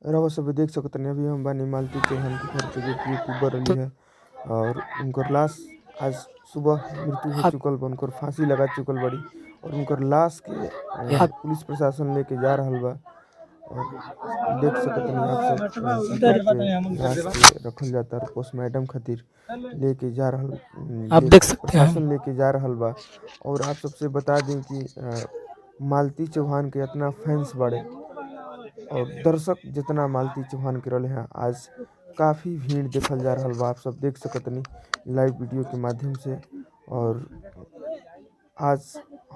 रउआ सभे देख सकतानी अभी हम बानी मालती चौहान के घर पे जो कि यूट्यूबर रही है और उनकर लाश आज सुबह मृत्यु हो आप चुकल बा। उनकर फांसी लगा चुकल बड़ी और उनकर लाश के आप पुलिस प्रशासन लेके जा रहल बा। और देख सकतनी आप सब पिकअप पे लाश के रखल जाता और पोस्टमार्टम खातिर लेके जा रहल आप ले देख सकते हैं। प्रशासन लेके जा रहल बा। और आप सबसे बता दें कि मालती चौहान के इतना फैंस बड़े और दर्शक जितना मालती चौहान के रहे हैं आज काफ़ी भीड़ देखल जा रहा बा। आप सब देख सकतनी लाइव वीडियो के माध्यम से। और आज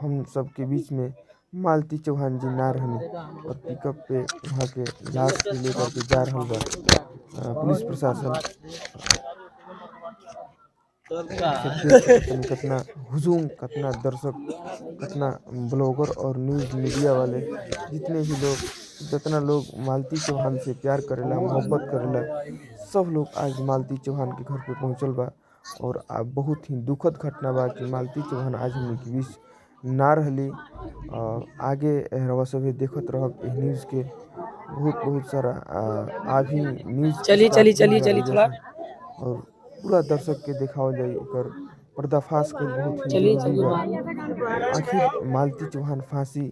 हम सब के बीच में मालती चौहान जी ना रहनी और पिकअप पे वहाँ के लाश के लेकर के जा रहा बा पुलिस प्रशासन। सब देख सकतनी कितना हुजूम, कितना दर्शक, कितना ब्लॉगर और न्यूज़ मीडिया वाले जितने भी लोग जितना लोग मालती चौहान से प्यार करेला मोहब्बत करेला सब लोग आज मालती चौहान के घर पे पहुँचल बा। और बहुत ही दुखद घटना बा कि मालती चौहान आज हमने के बीच ना रहली। आगे रउआ सभे देखत रहब एह न्यूज़ के बहुत सारा आभी न्यूज़ चलिए स्टार्ट चलिए भइल चलिए बा चलिए एजा थोड़ा से और पूरा दर्शक के देखावल जाई एकर पर्दाफाश कईल बहुत ही चलिए जरूरी चलिए बा। बाहर आखिर मालती चौहान फांसी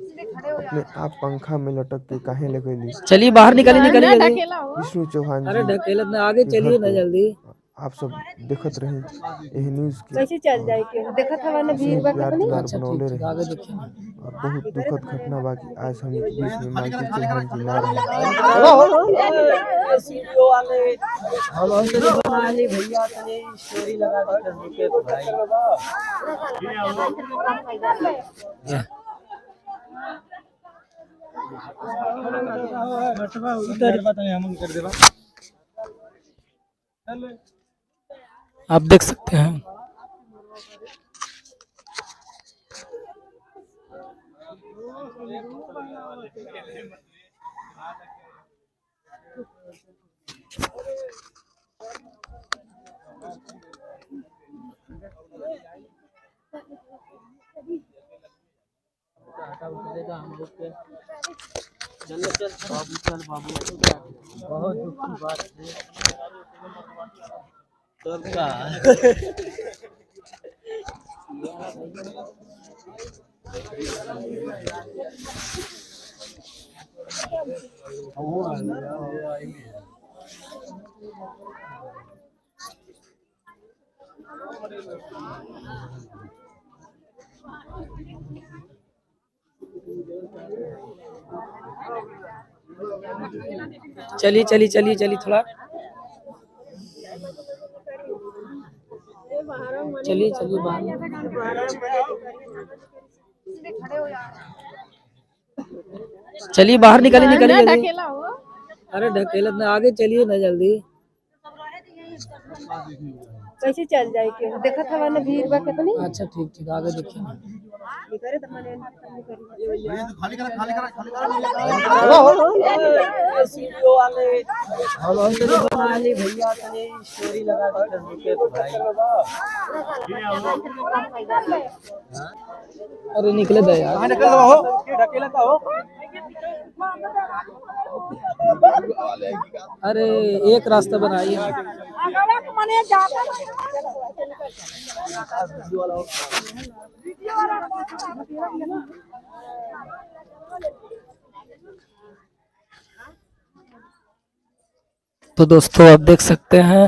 अपने आप पंखा में लटक के काहे लगैली। चलिए बाहर निकलिए निकलिए जल्दी। विष्णु चौहान अरे जी ढकेलत ना आगे के घर चलिए ना पे जल्दी। आप सब देखत रही यह न्यूज़ के कैसे चल और जाए के देखत हवा ना ऐसे भीड़ ही बा प्यार कितनी। दुलार अच्छा ठीक बनौले ठीक रही। आगे देखिए ना। और बहुत दुखद घटना बा कि आज हमने के बीच में मालती चौहान जी ना रहे। भैया स्टोरी लगा के आप देख सकते हैं। चल बाबू बहुत दुख की बात है। तो क्या चलिए चलिए चलिए चलिए थोड़ा चलिए चलिए बाहर चलिए बाहर निकलिए निकलिए जल्दी। अरे ढकेलत ना आगे चलिए ना जल्दी। कैसे चल जाए के देखत हवा ना भीड़ बा कितनी। अच्छा ठीक ठीक आगे देखिए ना। भैया स्टोरी लगा के अरे निकले दे यार अरे एक रास्ता बनाइए। तो दोस्तों आप देख सकते हैं